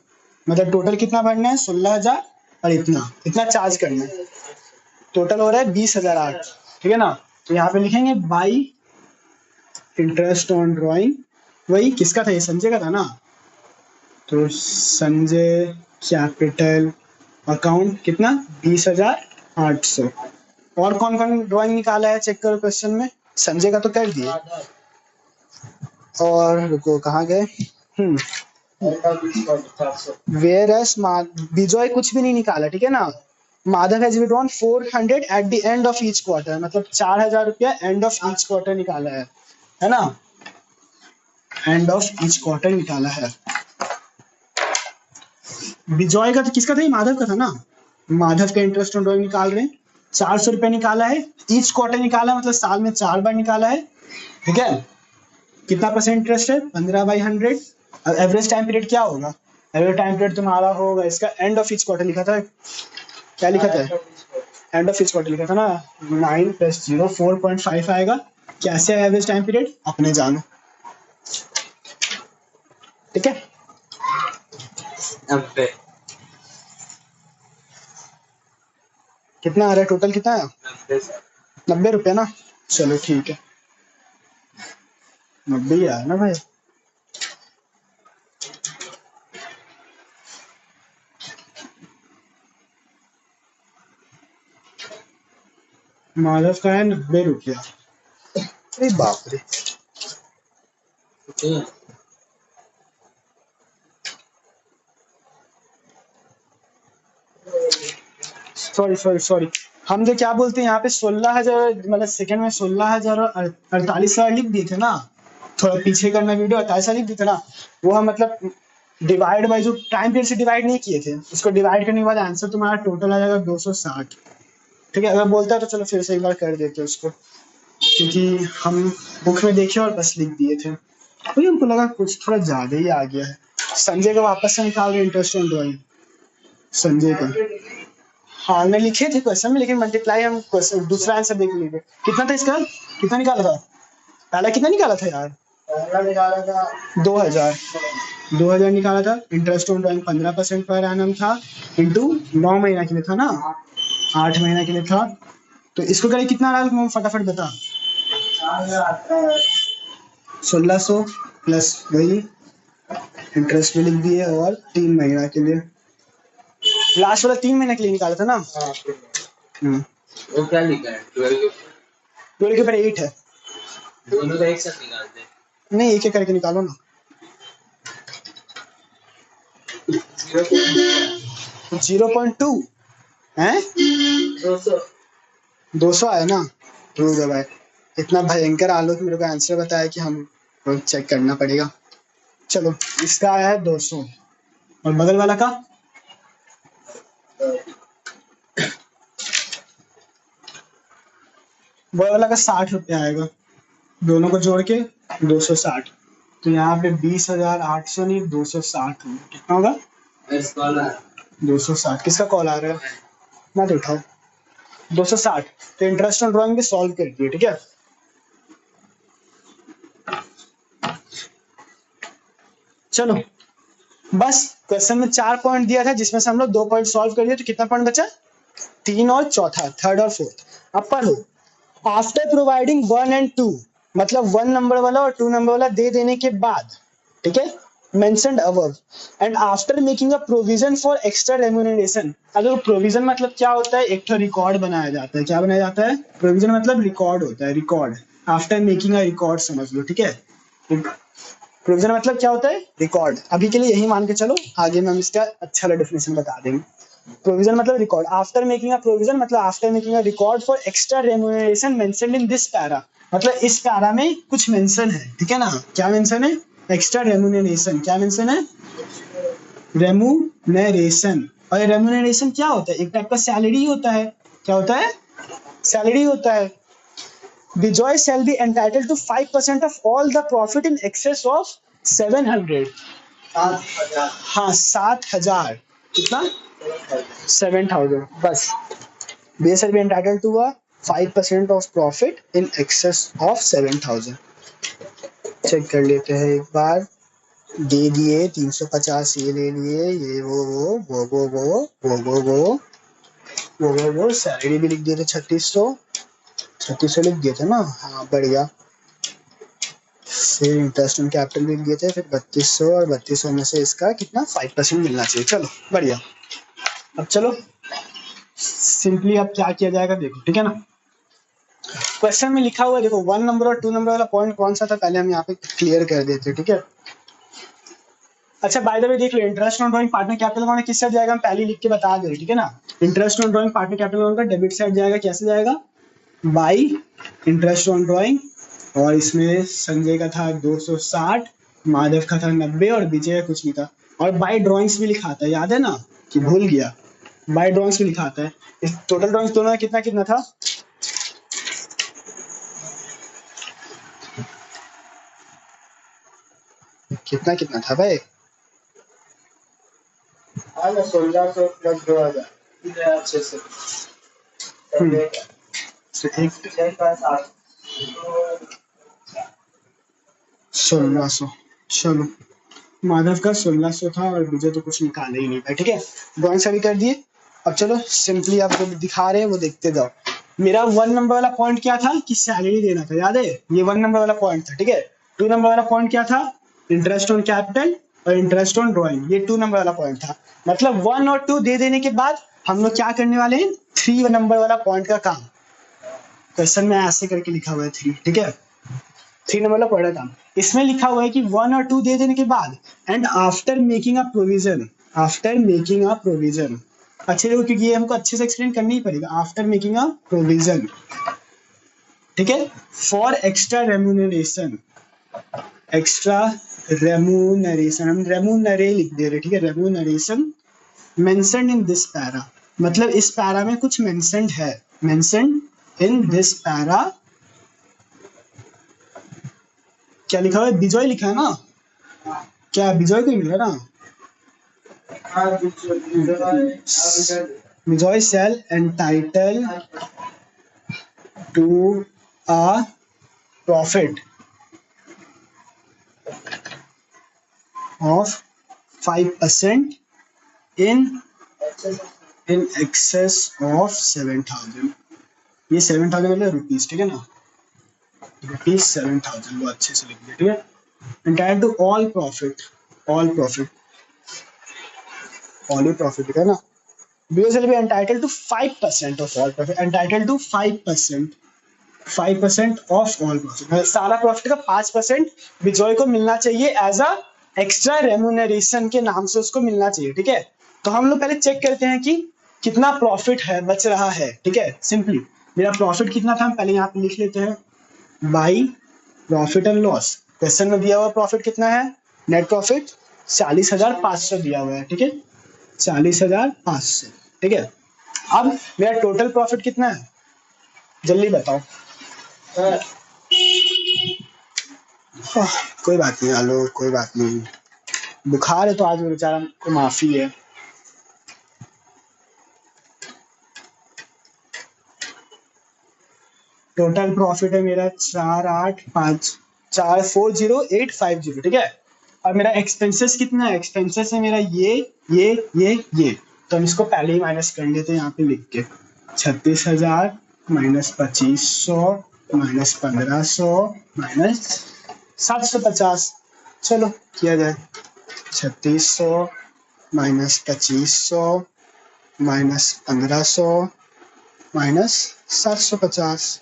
Speaker 1: मतलब टोटल कितना भरना है 16,000 और इतना इतना चार्ज करना है। टोटल हो रहा है 20,008। ठीक है ना। तो यहाँ पे लिखेंगे बाई इंटरेस्ट ऑन ड्रॉइंग, वही किसका था ये, संजय का था ना। तो संजय कैपिटल अकाउंट कितना 20,800। और कौन कौन ड्राइंग निकाला है चेक करो क्वेश्चन में। संजय का तो कर दिए, और रुको कहाँ गए, वेयर एस विजय कुछ भी नहीं निकाला। ठीक है ना। Madhav has withdrawn 400 at the end of each quarter, मतलब 4,000 रुपया एंड ऑफ ईच क्वार्टर निकाला है ना। एंड ऑफ ईच क्वार्टर निकाला है। विजय का तो किसका था, ये माधव का था ना। माधव का इंटरेस्ट ऑन ड्रॉइंग निकाल रहे हैं, 400 रुपया निकाला है। ईच क्वार्टर निकाला मतलब साल में 4 बार निकाला है। ठीक है। कितना परसेंट इंटरेस्ट है 15/100। अब एवरेज टाइम पीरियड क्या होगा, एवरेज टाइम पीरियड तुम्हारा होगा, इसका एंड ऑफ ईच क्वार्टर लिखा था, क्या लिखा था एंड ऑफ ईच क्वार्टर लिखा था ना। 9 + 0 4.5 आएगा। कैसे है एवरेज टाइम पीरियड अपने जानो। ठीक है।
Speaker 2: 90
Speaker 1: कितना आ रहा है टोटल, कितना है 90 रुपया ना। चलो ठीक है, 90 ही आया ना भाई। माधव का है 90 रुपया। अरे बाप रे, सॉरी हम जो क्या बोलते हैं यहाँ पे 16,000, मतलब सेकंड में 16,000 और 48,000 लिख दिए थे ना। थोड़ा पीछे करना वीडियो, 48,000 लिख दिए थे ना। वो हम मतलब डिवाइड बाई जो टाइम पीरियड से डिवाइड नहीं किए थे, उसको डिवाइड करने के बाद आंसर तुम्हारा टोटल आ जाएगा 260। ठीक है। अगर बोलता है तो चलो फिर से एक बार कर देते उसको, क्योंकि हम बुक में देखे और बस लिख दिए थे, तो हमको लगा कुछ थोड़ा ज्यादा ही आ गया है। संजय का वापस से निकाल रहे इंटरेस्ट ऑन ड्रॉइंग, संजय का। हाँ मैं लिखे थे क्वेश्चन में, लेकिन मल्टीप्लाई हम क्वेश्चन दूसरा आंसर देख लीजिए। कितना था इसका, कितना निकाला था पहला, कितना निकाला था यार, पहला निकाला था 2,000 निकाला था। Interest on drawing 15% per annum था, इंटू 9 महीना के लिए था ना, 8 महीना के लिए था। तो इसको करें कितना रहा तुम फटाफट बता। 1600 प्लस वही इंटरेस्ट भी लिख दिए, और 3 महीना के लिए, लास्ट वाला 3 महीने के लिए निकाला था ना।
Speaker 2: वो क्या लिखा है 12
Speaker 1: के ऊपर 8 है।
Speaker 2: दोनों का एक साथ निकालते हैं।
Speaker 1: नहीं एक एक करके निकालो ना। 0.2 है, 200 आया ना। ठीक है भाई, इतना भयंकर आलोक मेरे को आंसर बताया कि हम चेक करना पड़ेगा। चलो इसका आया है 200, और बगल वाला का वो वाला का 60 रुपया आएगा, दोनों को जोड़ के 260। तो यहाँ पे 20,800 नहीं 260 होगा। कितना होगा
Speaker 2: इस कॉलर
Speaker 1: 260 किसका कॉल आ रहा है? मत उठाओ। 260 तो इंटरेस्ट ऑन ड्राइंग भी सॉल्व कर दिए, ठीक है। चलो बस क्वेश्चन में 4 पॉइंट दिया था जिसमें से हम लोग 2 पॉइंट सॉल्व कर दिए, तो कितना पॉइंट बचा? 3 और चौथा, थर्ड और फोर्थ। अब पढ़ो, आफ्टर प्रोवाइडिंग 1 एंड 2, मतलब 1 नंबर वाला और 2 नंबर वाला दे देने के बाद, ठीक है, mentioned above and after making a provision for extra remuneration। अगर प्रोविजन मतलब क्या होता है? एक तो रिकॉर्ड बनाया जाता है। क्या बनाया जाता है? प्रोविजन मतलब रिकॉर्ड होता है, record. After making a record समझ लो, ठीक है। प्रोविजन मतलब क्या होता है? रिकॉर्ड। अभी के लिए यही मान के चलो, आगे में हम इसका अच्छा डेफिनेशन बता देंगे। प्रोविजन मतलब record. After making a provision मतलब after making a record for extra remuneration mentioned in this para, मतलब इस पैरा में कुछ मेंशन है, ठीक है ना। क्या मेंशन है? Extra remuneration. क्या मेंशन है? रेम्यूनरेशन। और रेम्यूनरेशन क्या होता है? एक टाइप का सैलरी होता है। क्या होता है? सैलरी होता है। Bijoy shall be entitled to 5% of all the profit in excess of 700।
Speaker 2: 7,000
Speaker 1: हाँ 7,000। कितना? 7,000 बस। Bijoy shall be entitled to a 5% of profit in excess of 7,000। Check कर लेते हैं एक बार। दे दिए 350, ये ले लिए, ये वो सैलरी भी लिख दिए थे 3600 लिख दिए थे ना। हाँ बढ़िया। फिर इंटरेस्ट ऑन कैपिटल भी लिख दिए थे, फिर 3200, और 3200 में से इसका कितना 5% मिलना चाहिए। चलो बढ़िया। अब चलो सिंपली अब क्या किया जाएगा देखो, ठीक है ना। क्वेश्चन में लिखा हुआ है, देखो 1 नंबर और 2 नंबर वाला पॉइंट कौन सा था, पहले हम यहाँ पे क्लियर कर देते, ठीक है। अच्छा बाय द वे देख लो, interest on drawing partner capital account किस साइड जाएगा, हम पहले लिख के बता दे, ठीक है ना। Interest on drawing partner capital account का डेबिट साइड जाएगा, कैसे जाएगा? बाई इंटरेस्ट ऑन ड्राइंग, और इसमें संजय का था 260, माधव का था 90 और विजय का कुछ नहीं था। और बाई ड्राइंग्स भी लिखा था, याद है ना कि भूल गया। बाई ड्राइंग्स भी लिखा था। इस टोटल ड्राइंग्स दोनों में कितना कितना था? कितना कितना था भाई?
Speaker 2: 1600 प्लस 2000 600।
Speaker 1: एक 1600। चलो माधव का 1600 था और विजय तो कुछ निकाले ही नहीं था, ठीक है। ड्राइंग सभी कर दिए। अब चलो सिंपली आप जो दिखा रहे हैं वो देखते जाओ। मेरा 1 नंबर वाला पॉइंट क्या था कि सैलरी देना था, याद है? ये 1 नंबर वाला पॉइंट था, ठीक है। 2 नंबर वाला पॉइंट क्या था? इंटरेस्ट ऑन कैपिटल और इंटरेस्ट ऑन ड्राइंग। ये 2 नंबर वाला पॉइंट था। मतलब 1 और 2 दे देने के बाद हम लोग क्या करने वाले हैं? 3 नंबर वाला पॉइंट का काम। क्वेश्चन में ऐसे करके लिखा हुआ है 3, ठीक है। 3 नंबर वाला पॉइंट का काम। इसमें लिखा हुआ है कि 1 और 2 दे देने के बाद and after making a provision, after making a provision. अच्छे देखो क्योंकि ये हमको अच्छे से एक्सप्लेन करना ही पड़ेगा। आफ्टर मेकिंग अ प्रोविजन, ठीक है, for extra remuneration. Extra remuneration, हम रेम्यूनरे लिख दे रहे, ठीक है। Remuneration mentioned in this para, मतलब इस पैरा में कुछ मेंशन्ड है। Mentioned in this para. क्या लिखा हुआ है? बिजॉय लिखा है ना। क्या बिजॉय को ही मिला ना? Bijoy shall entitle to a profit of 5% in excess of 7,000। ये 7,000 मतलब रुपीज, ठीक है ना। रुपीज 7,000 वो अच्छे से लिख दिया, ठीक है। entitled to all profit, all profit, all he profit, ठीक है ना। Bijoy shall be entitled to 5% of all profit, entitled to 5%, 5% of all profit, सारा प्रॉफिट का 5% बिजॉय को मिलना चाहिए एज अ एक्स्ट्रा रेम्यूनरेशन के नाम से उसको मिलना चाहिए, ठीक है। तो हम लोग पहले चेक करते हैं कि कितना प्रॉफिट है, बच रहा है, ठीक है। सिंपली मेरा प्रॉफिट कितना था हम पहले यहाँ पे लिख लेते हैं, by profit and loss. Question में दिया हुआ प्रॉफिट कितना है? नेट प्रॉफिट 40,500 दिया हुआ है, ठीक है। 40,500, ठीक है। अब मेरा टोटल प्रॉफिट कितना है जल्दी बताओ। कोई बात नहीं आलो, कोई बात नहीं। बुखार है तो आज बेचारा को माफी है। टोटल प्रॉफिट है मेरा 4,8,5,4,40,850, ठीक है। और मेरा एक्सपेंसेस कितना है, एक्सपेंसेस है मेरा ये, तो हम इसको पहले ही माइनस कर लेते हैं यहाँ पे लिख के। 36,000 माइनस 2,500 माइनस 1,500 माइनस 750। चलो किया जाए। 3,600 माइनस 2,500 माइनस 1,500 माइनस 750।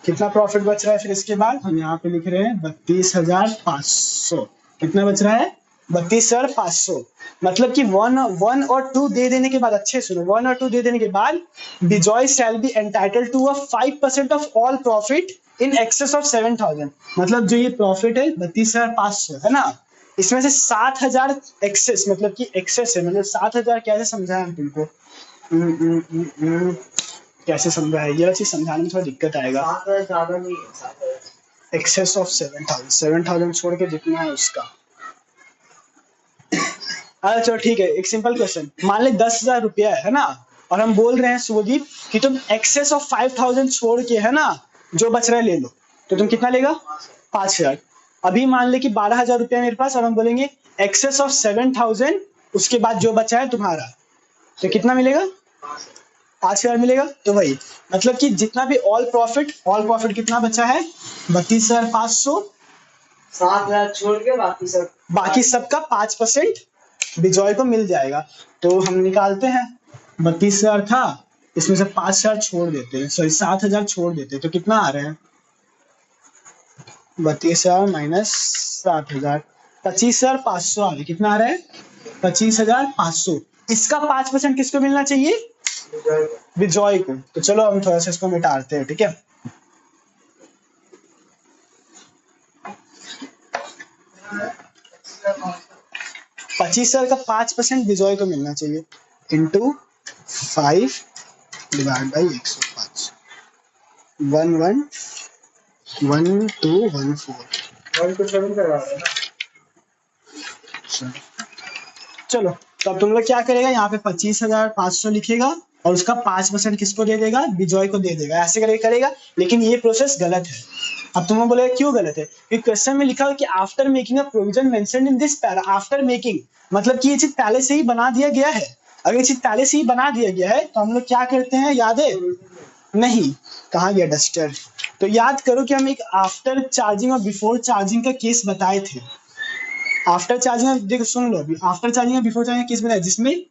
Speaker 1: कितना प्रॉफिट बच रहा है फिर इसके बाद हम यहाँ पे लिख रहे हैं 32,500। कितना बच रहा है, 32,500। मतलब कि वन और टू दे देने के बाद, अच्छे सुनो, 1 और 2 दे देने के बाद Bijoy shall be entitled to a 5% of all profit in excess of 7,000। मतलब जो ये प्रॉफिट है 32,500 है ना, इसमें से 7,000 एक्सेस, मतलब कि एक्सेस है, मतलब 7,000 कैसे समझाएं हम तुमको, कैसे समझाएं, ये वाला चीज समझाने में थोड़ा दिक्कत आएगा।
Speaker 2: ज्यादा नहीं है, 7,000।
Speaker 1: एक्सेस ऑफ 7,000 छोड़ के जितना है उसका। अच्छा चलो ठीक है, एक सिंपल क्वेश्चन, मान ले 10,000 रुपया है ना, और हम बोल रहे हैं शुभदीप कि तुम एक्सेस ऑफ 5,000 छोड़ के है ना जो बच रहा है ले लो, तो तुम कितना लेगा, 5,000। अभी मान ले कि 12,000 रुपया मेरे पास, और हम बोलेंगे एक्सेस ऑफ 7,000, उसके बाद जो बचा है तुम्हारा, तो कितना मिलेगा, 5,000 मिलेगा। तो वही मतलब कि जितना भी ऑल प्रॉफिट कितना बचा है, 32,500।
Speaker 2: 7,000 छोड़ के
Speaker 1: बाकी सबका 5% बिजॉय को मिल जाएगा। तो हम निकालते हैं, 32,000 था, इसमें से 5,000 छोड़ देते हैं, सॉरी 7,000 छोड़ देते हैं, तो कितना आ रहे हैं, 32,000 माइनस 7,000, 25,500 आ रहे। कितना आ रहा है, 25,500। इसका 5% किसको मिलना चाहिए, बिजॉय को। तो चलो हम थोड़ा सा इसको मिटाते हैं, ठीक है। पच्चीस का 5% बिजॉय को मिलना चाहिए, इंटू 5 डिवाइड बाई 105, 111214। चलो तो अब तुम लोग क्या करेगा, यहाँ पे 25,500 लिखेगा और उसका 5% किसको दे देगा, बिजॉय को दे देगा, ऐसे करके करेगा। लेकिन ये प्रोसेस गलत है। अब तुम लोग बोलेगा क्यों गलत है, क्योंकि क्वेश्चन में लिखा है कि after making a provision mentioned in this para, after making मतलब कि ये चीज पहले से ही बना दिया गया है। अगर ये चीज पहले से ही बना दिया गया है तो हम लोग क्या करते हैं, याद है, नहीं, कहाँ गया डस्टर। तो याद करो कि हम एक आफ्टर चार्जिंग और बिफोर चार्जिंग का केस बताए थे। आफ्टर चार्जिंग, देखो सुन लो, अभी आफ्टर चार्जिंग और बिफोर चार्जिंग केस बताया जिसमें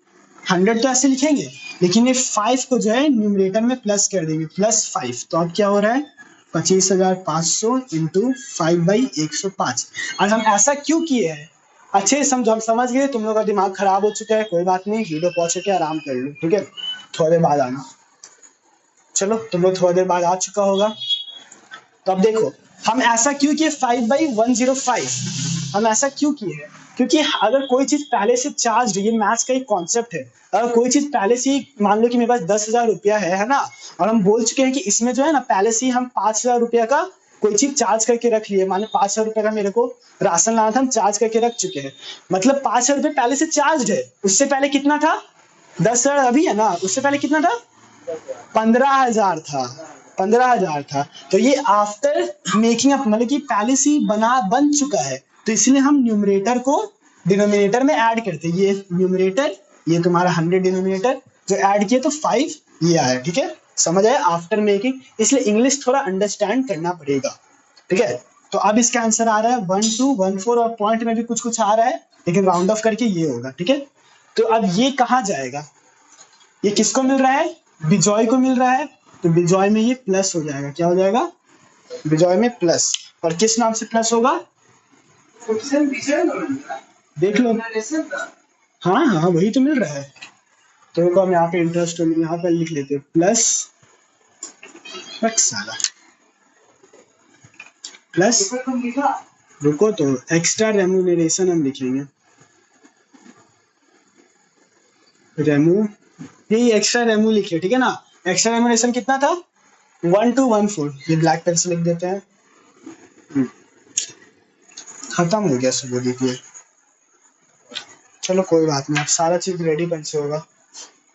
Speaker 1: 100 तो ऐसे लिखेंगे, लेकिन ये 5 को जो है न्यूमरेटर में प्लस कर देंगे, +5। तो अब क्या हो रहा है, 25,500 इंटू 5/105। और हम ऐसा क्यों किए हैं, अच्छे समझो, हम समझ गए, तुम लोग का दिमाग खराब हो चुका है, कोई बात नहीं, वीडियो पहुंच के आराम कर लो, ठीक है, थोड़ी देर बाद आना। चलो तुम लोग थोड़ी देर बाद आ चुका होगा। तो अब देखो हम ऐसा क्यों किए, 5/105 हम ऐसा क्यों किए हैं, क्योंकि अगर कोई चीज पहले से चार्ज, ये मैथ्स का एक कॉन्सेप्ट है, अगर कोई चीज पहले से ही, मान लो कि मेरे पास 10,000 रुपया है ना, और हम बोल चुके हैं कि इसमें जो है ना पहले से ही हम 5,000 रुपया का कोई चीज चार्ज करके रख लिए, मान लो 5,000 रुपया का मेरे को राशन लाना था, हम चार्ज करके रख चुके हैं, मतलब 5,000 रुपये पहले से चार्ज है। उससे पहले कितना था, 10,000 अभी है ना, उससे पहले कितना था, 15,000 था, 15,000 था। तो ये आफ्टर मेकिंग अप मतलब कि पहले से बन चुका है, तो इसलिए हम न्यूमरेटर को डिनोमिनेटर में ऐड करते हैं। ये न्यूमरेटर, ये तुम्हारा 100 डिनोमिनेटर जो ऐड किए तो 5 ये आया, ठीक है, समझ आया, आफ्टर मेकिंग। इसलिए इंग्लिश थोड़ा अंडरस्टैंड करना पड़ेगा, ठीक है। तो अब इसका आंसर आ रहा है 1214, और पॉइंट में भी कुछ आ रहा है, लेकिन राउंड ऑफ करके ये होगा, ठीक है। तो अब ये कहाँ जाएगा, ये किसको मिल रहा है, बिजॉय को मिल रहा है, तो बिजॉय में ये प्लस हो जाएगा, क्या हो जाएगा, बिजॉय में प्लस। और किस नाम से प्लस होगा, देख लो, हाँ हाँ वही तो मिल रहा है। तो हम यहाँ पे इंटरेस्ट यहाँ पे लिख लेते हैं प्लस, साला प्लस, रुको तो एक्स्ट्रा रेम्यूनरेशन हम लिखेंगे, रेमू, ये एक्स्ट्रा रेमू लिखिए, ठीक है ना। एक्स्ट्रा रेम्यूनरेशन कितना था, 1214, ये ब्लैक पेन से लिख देते हैं। खत्म हो गया सब लिखिए, चलो कोई बात नहीं, अब सारा चीज रेडी बन से होगा।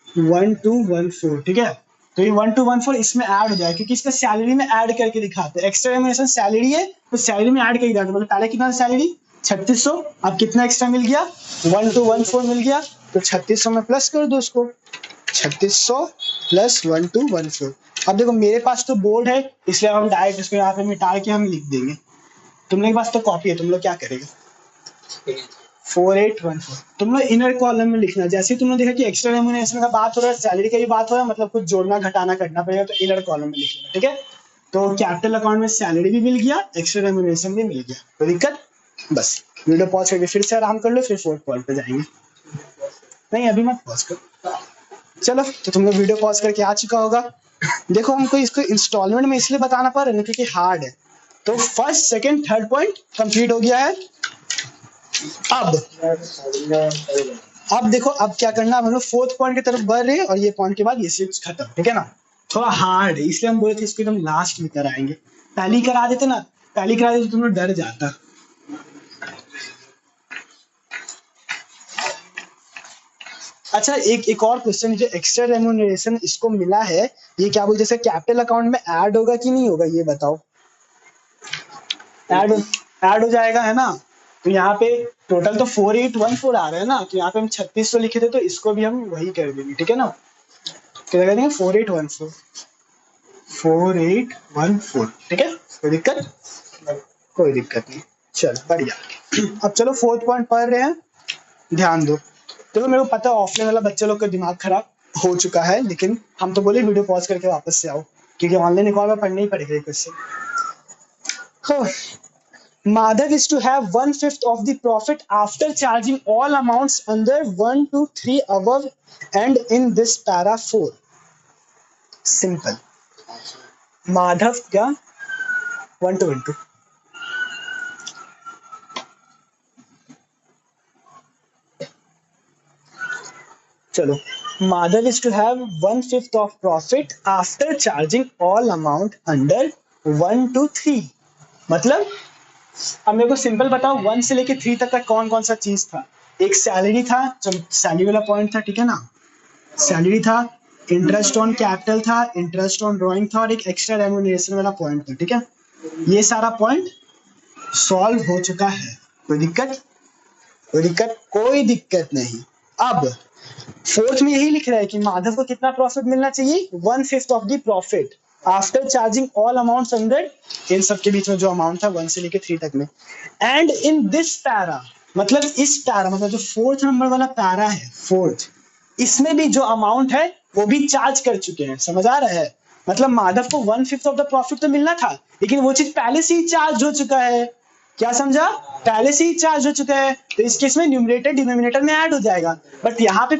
Speaker 1: 1214, ठीक है। तो ये 1214 इसमें ऐड हो जाएगा क्योंकि इसका सैलरी में ऐड करके दिखाते हैं। एक्स्ट्रा रेम्यूनरेशन सैलरी है तो सैलरी में ऐड करके दिखाते हैं। मतलब पहले कितना सैलरी 3600, अब कितना एक्स्ट्रा मिल गया 1214 मिल गया, तो 3600 में प्लस कर दो उसको, 3600 प्लस 1214। अब देखो मेरे पास तो बोर्ड है इसलिए हम डायरेक्ट इसको यहाँ पे मिटा के हम लिख देंगे। तुम लोग के पास तो कॉपी है, तुम लोग क्या करेगा 4814 तुम लोग इनर कॉलम में लिखना। जैसे ही तुम लोग देखा कि एक्स्ट्रा रेम्यूनरेशन का बात हो रहा है, सैलरी का भी बात हो रहा है, मतलब कुछ जोड़ना घटाना करना पड़ेगा, तो इनर कॉलम में लिख लेना, ठीक है। तो कैपिटल अकाउंट में सैलरी भी मिल गया, एक्स्ट्रा रेम्यूनरेशन भी मिल गया, कोई दिक्कत। बस वीडियो पॉज करके फिर से आराम कर लो, फिर फोर्थ पॉइंट पे जाएंगे। नहीं अभी मत पॉज करो। चलो तो तुम लोग वीडियो पॉज करके आ चुका होगा। देखो हमको इसको इंस्टॉलमेंट में इसलिए बताना पड़ रहा है क्योंकि हार्ड है। तो first second third point complete हो गया है। अब देखो अब क्या करना, हम लोग फोर्थ पॉइंट की तरफ बढ़ रहे हैं और ये पॉइंट के बाद ये सीरीज खत्म, ठीक है ना। थोड़ा हार्ड है इसलिए हम बोले थे इसको एकदम लास्ट में कराएंगे। पहली करा देते ना, पहली करा देते तो तुम लोग डर जाता। अच्छा एक और क्वेश्चन, जो एक्स्ट्रा रेम्यूनरेशन इसको मिला है ये क्या बोलते हैं कैपिटल अकाउंट में ऐड होगा कि नहीं होगा, ये बताओ। ऐड हो जाएगा है ना। तो यहाँ पे टोटल तो 4814 आ रहा है ना, तो यहाँ पे हम 3600 लिखे थे तो इसको भी हम वही कर देंगे, ठीक है ना। क्या कर देंगे 4814 ठीक है, कोई दिक्कत नहीं। चलो बढ़िया। अब चलो फोर्थ पॉइंट पढ़ रहे हैं, ध्यान दो। देखो मेरे को पता है ऑफलाइन वाला बच्चे लोग का दिमाग खराब हो चुका है, लेकिन हम तो बोले वीडियो पॉज करके वापस से आओ क्योंकि ऑनलाइन एक और बार पढ़ना ही पड़ेगा question. Madhav is to have 1/5 of the profit after charging all amounts under 1 to 3 above and in this para 4. Simple. Madhav क्या 1 to 1 to चलो Madhav is to have 1/5 of profit after charging all amount under 1 to 3। मतलब अब मेरे को simple बताओ 1 से लेके 3 तक का कौन कौन सा चीज था। एक सैलरी था, चलो सैलरी वाला पॉइंट था, ठीक है ना, सैलरी था, इंटरेस्ट ऑन कैपिटल था, इंटरेस्ट ऑन ड्राइंग था और एक एक्स्ट्रा रेम्यूनरेशन वाला पॉइंट था, ठीक है। ये सारा पॉइंट सॉल्व हो चुका है, कोई दिक्कत नहीं। अब फोर्थ में यही लिख रहा है कि माधव को कितना प्रॉफिट मिलना चाहिए 1/5 of the profit after charging all amounts under, इन सब के बीच में जो अमाउंट था 1 से लेके 3 तक में, एंड इन दिस पैरा, मतलब इस पैरा मतलब जो फोर्थ नंबर वाला पैरा है फोर्थ, इसमें भी जो अमाउंट है वो भी चार्ज कर चुके हैं, समझ आ रहा है। मतलब माधव को 1/5 ऑफ द प्रॉफिट तो मिलना था लेकिन वो चीज पहले से ही चार्ज हो चुका है, क्या समझा, पहले से ही चार्ज हो चुका है। तो इस केस में न्यूमरेटर डिनोमिनेटर में ऐड हो जाएगा, बट यहाँ पे